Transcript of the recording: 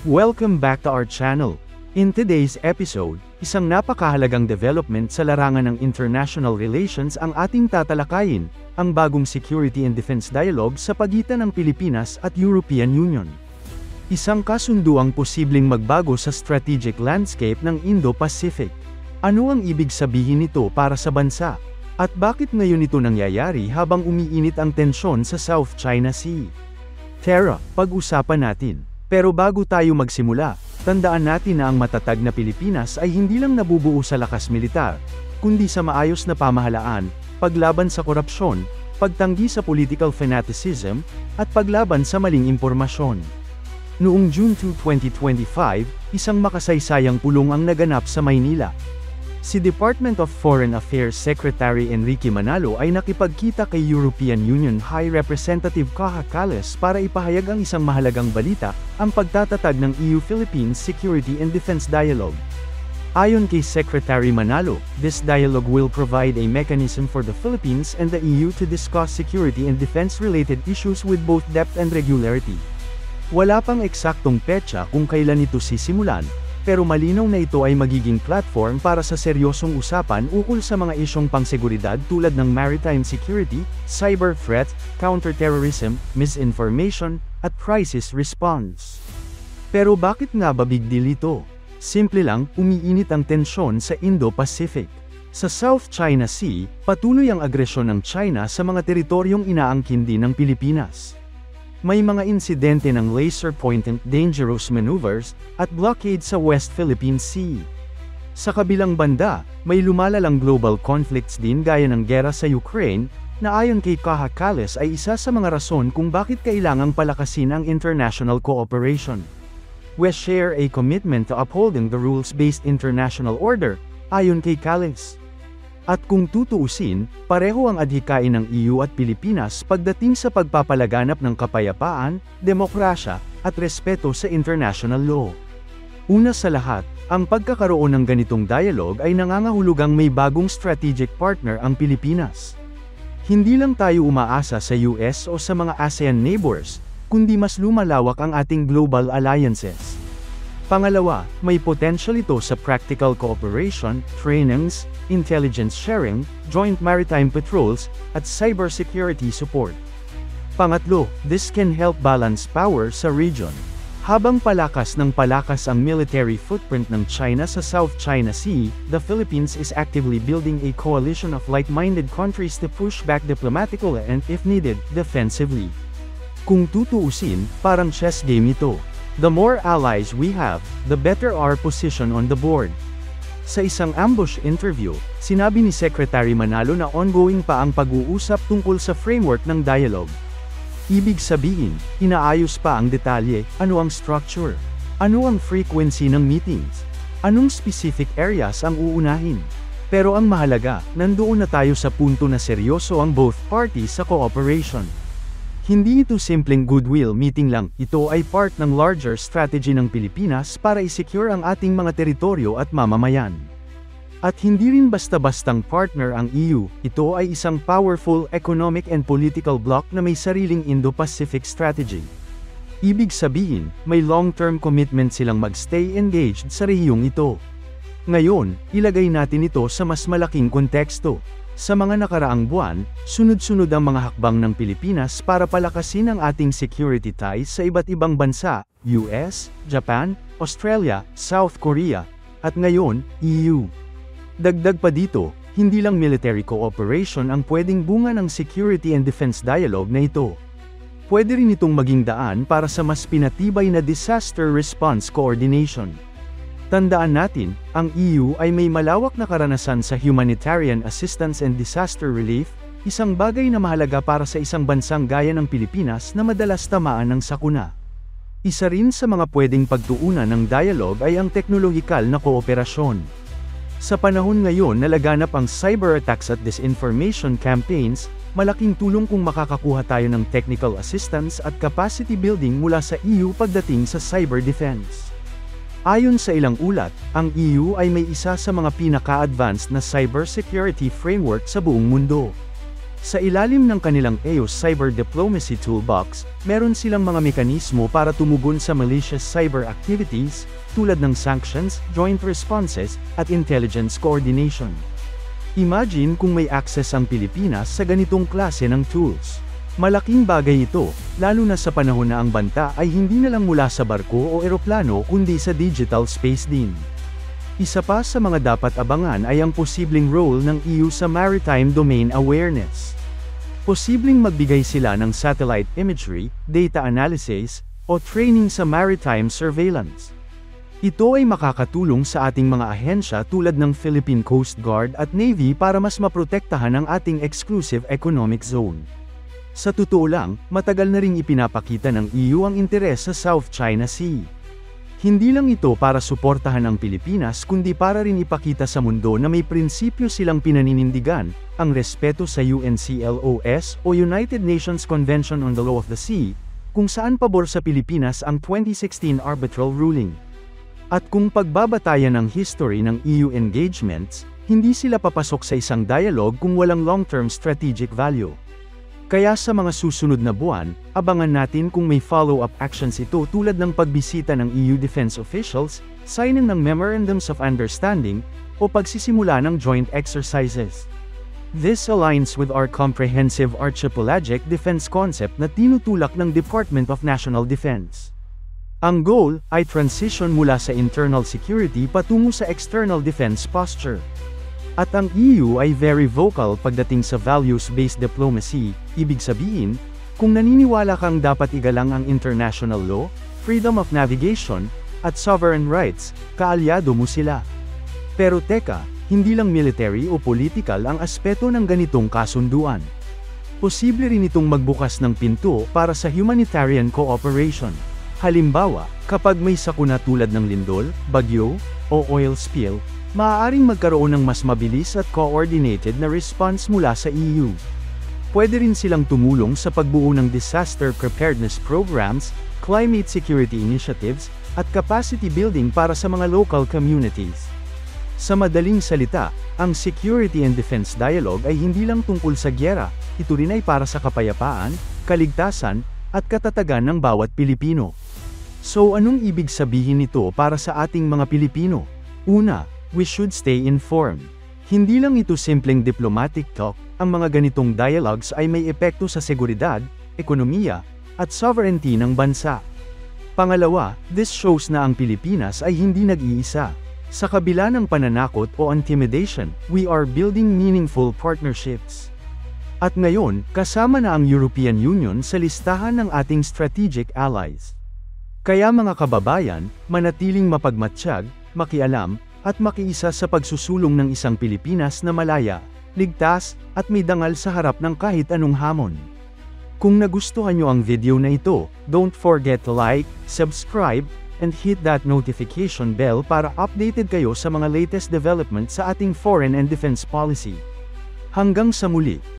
Welcome back to our channel. In today's episode, isang napakahalagang development sa larangan ng international relations ang ating tatalakayin, ang bagong security and defense dialogue sa pagitan ng Pilipinas at European Union. Isang kasunduang posibleng magbago sa strategic landscape ng Indo-Pacific. Ano ang ibig sabihin nito para sa bansa? At bakit ngayon ito nangyayari habang umiinit ang tensyon sa South China Sea? Tara, pag-usapan natin. Pero bago tayo magsimula, tandaan natin na ang matatag na Pilipinas ay hindi lang nabubuo sa lakas militar, kundi sa maayos na pamahalaan, paglaban sa korupsyon, pagtanggi sa political fanaticism, at paglaban sa maling impormasyon. Noong June 2, 2025, isang makasaysayang pulong ang naganap sa Maynila. Si Department of Foreign Affairs Secretary Enrique Manalo ay nakipagkita kay European Union High Representative Kaja Kallas para ipahayag ang isang mahalagang balita, ang pagtatatag ng EU-Philippines Security and Defense Dialogue. Ayon kay Secretary Manalo, this dialogue will provide a mechanism for the Philippines and the EU to discuss security and defense-related issues with both depth and regularity. Wala pang eksaktong petsa kung kailan ito sisimulan, pero malinaw na ito ay magiging platform para sa seryosong usapan ukol sa mga isyong pangseguridad tulad ng maritime security, cyber threats, counterterrorism, misinformation, at crisis response. Pero bakit nga ba big deal ito? Simple lang, umiinit ang tensyon sa Indo-Pacific. Sa South China Sea, patuloy ang agresyon ng China sa mga teritoryong inaangkin din ng Pilipinas. May mga insidente ng laser-pointed dangerous maneuvers at blockade sa West Philippine Sea. Sa kabilang banda, may lumalalang global conflicts din gaya ng gera sa Ukraine, na ayon kay Kaja Kallas ay isa sa mga rason kung bakit kailangang palakasin ang international cooperation. We share a commitment to upholding the rules-based international order, ayon kay Kallas. At kung tutuusin, pareho ang adhikain ng EU at Pilipinas pagdating sa pagpapalaganap ng kapayapaan, demokrasya, at respeto sa international law. Una sa lahat, ang pagkakaroon ng ganitong dialogue ay nangangahulugang may bagong strategic partner ang Pilipinas. Hindi lang tayo umaasa sa US o sa mga ASEAN neighbors, kundi mas lumalawak ang ating global alliances. Pangalawa, may potential ito sa practical cooperation, trainings, intelligence sharing, joint maritime patrols, at cybersecurity support. Pangatlo, this can help balance power sa region. Habang palakas ang military footprint ng China sa South China Sea, the Philippines is actively building a coalition of like-minded countries to push back diplomatically and, if needed, defensively. Kung tutuusin, parang chess game ito. The more allies we have, the better our position on the board. Sa isang ambush interview, sinabi ni Secretary Manalo na ongoing pa ang pag-uusap tungkol sa framework ng dialogue. Ibig sabihin, inaayos pa ang detalye, ano ang structure, ano ang frequency ng meetings, anong specific areas ang uunahin. Pero ang mahalaga, nandoon na tayo sa punto na seryoso ang both parties sa cooperation. Hindi ito simpleng goodwill meeting lang, ito ay part ng larger strategy ng Pilipinas para i-secure ang ating mga teritoryo at mamamayan. At hindi rin basta-bastang partner ang EU, ito ay isang powerful economic and political bloc na may sariling Indo-Pacific strategy. Ibig sabihin, may long-term commitment silang mag-stay engaged sa rehiyong ito. Ngayon, ilagay natin ito sa mas malaking konteksto. Sa mga nakaraang buwan, sunod-sunod ang mga hakbang ng Pilipinas para palakasin ang ating security ties sa iba't ibang bansa, US, Japan, Australia, South Korea, at ngayon, EU. Dagdag pa dito, hindi lang military cooperation ang pwedeng bunga ng security and defense dialogue na ito. Pwede rin itong maging daan para sa mas pinatibay na disaster response coordination. Tandaan natin, ang EU ay may malawak na karanasan sa humanitarian assistance and disaster relief, isang bagay na mahalaga para sa isang bansang gaya ng Pilipinas na madalas tamaan ng sakuna. Isa rin sa mga pwedeng pagtuunan ng dialogue ay ang teknolohikal na kooperasyon. Sa panahon ngayon na laganap ang cyber attacks at disinformation campaigns, malaking tulong kung makakakuha tayo ng technical assistance at capacity building mula sa EU pagdating sa cyber defense. Ayon sa ilang ulat, ang EU ay may isa sa mga pinaka-advanced na cybersecurity framework sa buong mundo. Sa ilalim ng kanilang EOS Cyber Diplomacy Toolbox, meron silang mga mekanismo para tumugon sa malicious cyber activities, tulad ng sanctions, joint responses, at intelligence coordination. Imagine kung may access ang Pilipinas sa ganitong klase ng tools. Malaking bagay ito, lalo na sa panahon na ang banta ay hindi na lang mula sa barko o eroplano kundi sa digital space din. Isa pa sa mga dapat abangan ay ang posibleng role ng EU sa maritime domain awareness. Posibleng magbigay sila ng satellite imagery, data analysis, o training sa maritime surveillance. Ito ay makakatulong sa ating mga ahensya tulad ng Philippine Coast Guard at Navy para mas maprotektahan ang ating exclusive economic zone. Sa totoo lang, matagal na ring ipinapakita ng EU ang interes sa South China Sea. Hindi lang ito para suportahan ang Pilipinas kundi para rin ipakita sa mundo na may prinsipyo silang pinaninindigan, ang respeto sa UNCLOS o United Nations Convention on the Law of the Sea, kung saan pabor sa Pilipinas ang 2016 arbitral ruling. At kung pagbabatayan ng history ng EU engagements, hindi sila papasok sa isang dialogue kung walang long-term strategic value. Kaya sa mga susunod na buwan, abangan natin kung may follow-up actions ito tulad ng pagbisita ng EU defense officials, signing ng memorandums of understanding, o pagsisimula ng joint exercises. This aligns with our comprehensive archipelagic defense concept na tinutulak ng Department of National Defense. Ang goal ay transition mula sa internal security patungo sa external defense posture. At ang EU ay very vocal pagdating sa values-based diplomacy, ibig sabihin, kung naniniwala kang dapat igalang ang international law, freedom of navigation, at sovereign rights, kaalyado mo sila. Pero teka, hindi lang military o political ang aspeto ng ganitong kasunduan. Posible rin itong magbukas ng pinto para sa humanitarian cooperation. Halimbawa, kapag may sakuna tulad ng lindol, bagyo, o oil spill, maaaring magkaroon ng mas mabilis at coordinated na response mula sa EU. Pwede rin silang tumulong sa pagbuo ng disaster preparedness programs, climate security initiatives, at capacity building para sa mga local communities. Sa madaling salita, ang security and defense dialogue ay hindi lang tungkol sa gyera, ito rin ay para sa kapayapaan, kaligtasan, at katatagan ng bawat Pilipino. So anong ibig sabihin nito para sa ating mga Pilipino? Una, we should stay informed. Hindi lang ito simpleng diplomatic talk, ang mga ganitong dialogues ay may epekto sa seguridad, ekonomiya, at sovereignty ng bansa. Pangalawa, this shows na ang Pilipinas ay hindi nag-iisa. Sa kabila ng pananakot o intimidation, we are building meaningful partnerships. At ngayon, kasama na ang European Union sa listahan ng ating strategic allies. Kaya mga kababayan, manatiling mapagmatsyag, makialam, at makiisa sa pagsusulong ng isang Pilipinas na malaya, ligtas, at may dangal sa harap ng kahit anong hamon. Kung nagustuhan nyo ang video na ito, don't forget to like, subscribe, and hit that notification bell para updated kayo sa mga latest development sa ating foreign and defense policy. Hanggang sa muli!